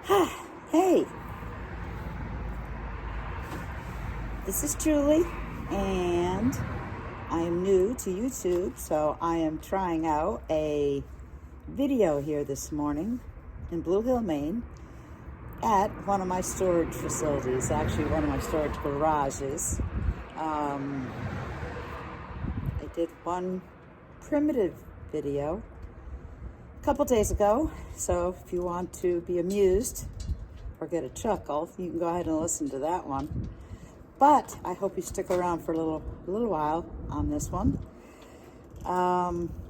Hey, this is Julie, and I am new to YouTube, so I am trying out a video here this morning in Blue Hill, Maine, at one of my storage facilities, actually one of my storage garages. I did one primitive video a couple days ago, so if you want to be amused or get a chuckle, you can go ahead and listen to that one. But I hope you stick around for a little while on this one.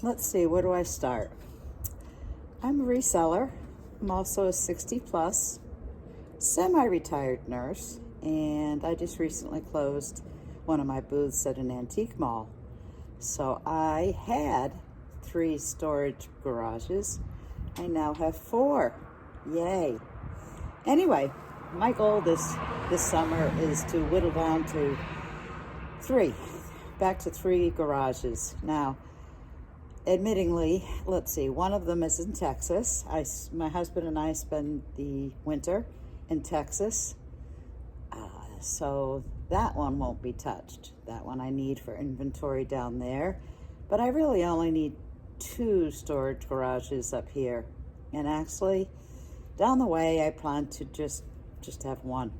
Let's see, where do I start? I'm a reseller. I'm also a 60 plus semi-retired nurse, and I just recently closed one of my booths at an antique mall. So I had 3 storage garages. I now have 4. Yay. Anyway, my goal this summer is to whittle down to 3, back to 3 garages. Now, admittingly, let's see, one of them is in Texas. My husband and I spend the winter in Texas, so that one won't be touched. That one I need for inventory down there, but I really only need 2 storage garages up here, and actually down the way I plan to just have 1.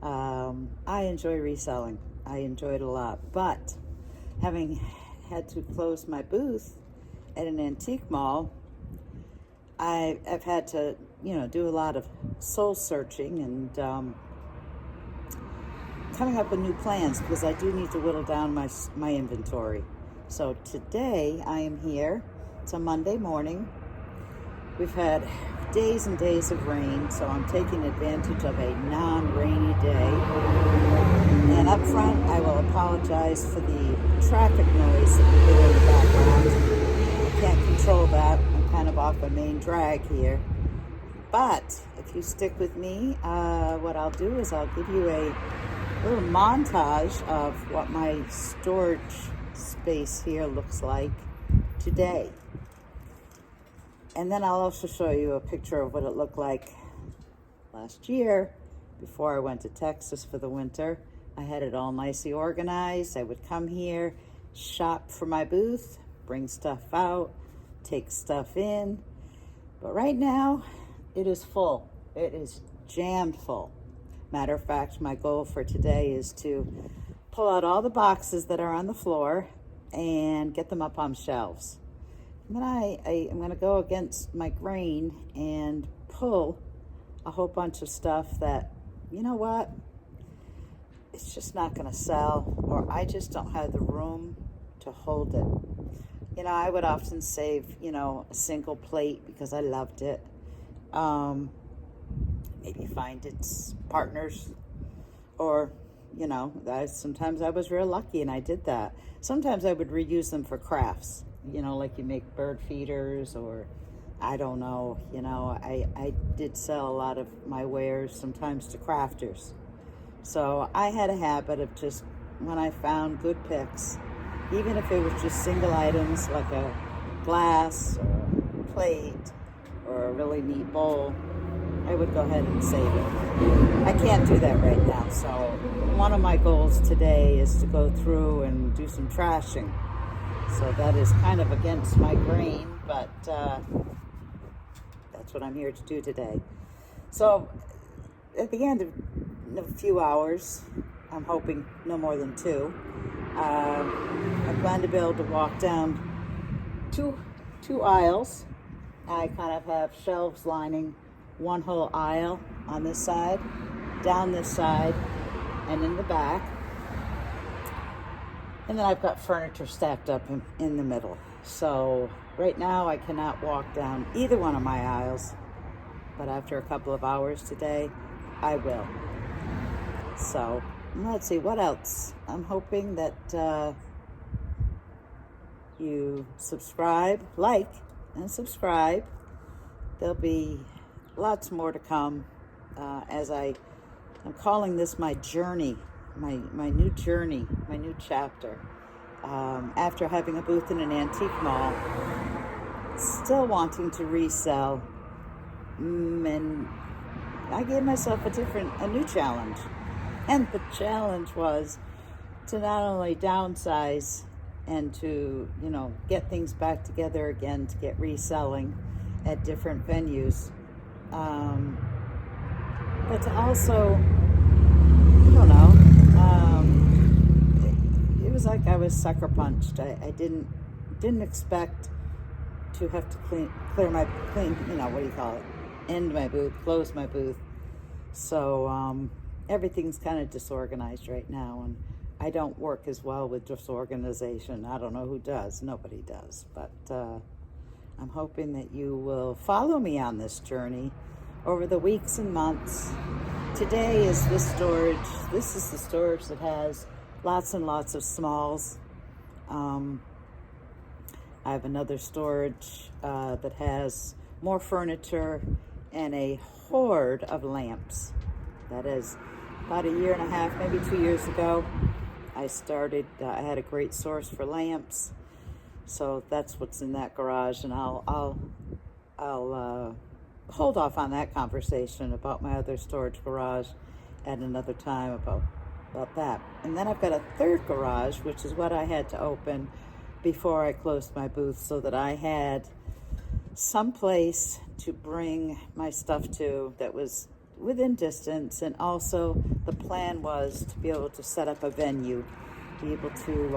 I enjoy reselling. I enjoy it a lot, but having had to close my booth at an antique mall, I've had to do a lot of soul searching and coming up with new plans, because I do need to whittle down my inventory. So today I am here. It's a Monday morning. We've had days and days of rain, so I'm taking advantage of a non-rainy day. And up front, I will apologize for the traffic noise that you hear in the background. I can't control that. I'm kind of off a main drag here. But if you stick with me, what I'll do is I'll give you a little montage of what my storage space here looks like today. And then I'll also show you a picture of what it looked like last year before I went to Texas for the winter. I had it all nicely organized. I would come here, shop for my booth, bring stuff out, take stuff in. But right now, it is full. It is jammed full. Matter of fact, my goal for today is to pull out all the boxes that are on the floor and get them up on shelves. And then I'm going to go against my grain and pull a whole bunch of stuff that, you know what, it's just not going to sell, or I just don't have the room to hold it. I would often save, a single plate because I loved it. Maybe find its partners, or, sometimes I was real lucky and I did that. Sometimes I would reuse them for crafts. Like you make bird feeders, or I don't know, I did sell a lot of my wares sometimes to crafters. So I had a habit of just, when I found good picks, even if it was just single items like a glass or a plate or a really neat bowl, I would go ahead and save it. I can't do that right now. So one of my goals today is to go through and do some trashing. So that is kind of against my grain, but that's what I'm here to do today. So at the end of a few hours, I'm hoping no more than 2, I plan to be able to walk down two aisles. I kind of have shelves lining one whole aisle on this side, down this side, and in the back. And then I've got furniture stacked up in the middle. So right now I cannot walk down either one of my aisles, but after a couple of hours today, I will. So let's see, what else? I'm hoping that you subscribe, like, and subscribe. There'll be lots more to come as I'm calling this my journey. My new journey, my new chapter. After having a booth in an antique mall, still wanting to resell, And I gave myself a new challenge. And the challenge was to not only downsize and to, get things back together again, to get reselling at different venues, but to also, I don't know, it was like I was sucker punched. I didn't expect to have to clean, what do you call it? End my booth, close my booth. So everything's kind of disorganized right now, and I don't work as well with disorganization. I don't know who does. Nobody does. But I'm hoping that you will follow me on this journey over the weeks and months. Today is this storage. This is the storage that has lots and lots of smalls. I have another storage that has more furniture and a horde of lamps. That is about a year and a half, maybe 2 years ago. I started, I had a great source for lamps. So that's what's in that garage, and I'll hold off on that conversation about my other storage garage at another time about that. And then I've got a third garage, which is what I had to open before I closed my booth, so that I had some place to bring my stuff to that was within distance. And also the plan was to be able to set up a venue, be able to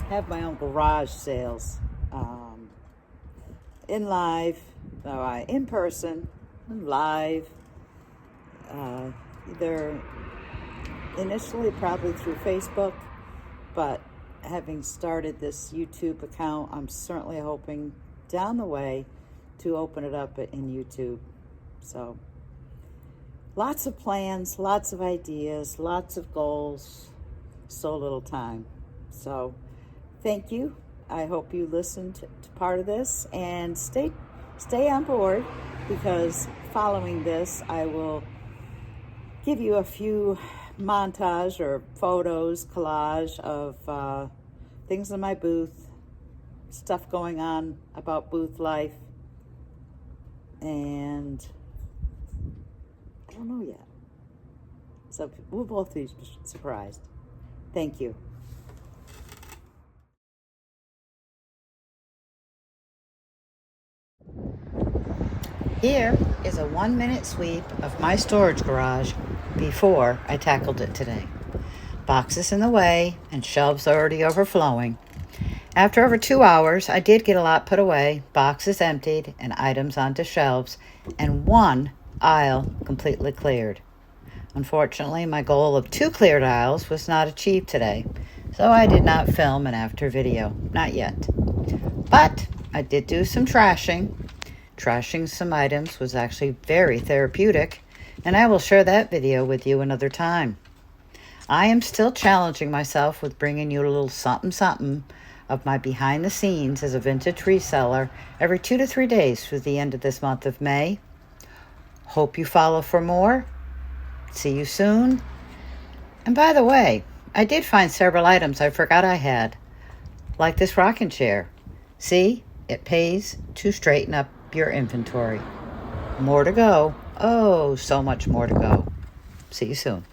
have my own garage sales in person, live, either initially probably through Facebook, but having started this YouTube account, I'm certainly hoping down the way to open it up in YouTube. So lots of plans, lots of ideas, lots of goals, so little time. So thank you. I hope you listened to part of this and stay on board, because following this, I will give you a few montage or photos, collage of things in my booth, stuff going on about booth life, and I don't know yet. So we'll both be surprised. Thank you. Here is a 1-minute sweep of my storage garage before I tackled it today. Boxes in the way and shelves already overflowing. After over 2 hours, I did get a lot put away, boxes emptied, and items onto shelves, and one aisle completely cleared. Unfortunately, my goal of 2 cleared aisles was not achieved today, so I did not film an after video. Not yet. But I did do some trashing. Trashing some items was actually very therapeutic, and I will share that video with you another time. I am still challenging myself with bringing you a little something of my behind the scenes as a vintage reseller every 2 to 3 days through the end of this month of May. Hope you follow for more. See you soon. And by the way, I did find several items I forgot I had, like this rocking chair. See, it pays to straighten up your inventory. More to go. Oh, so much more to go. See you soon.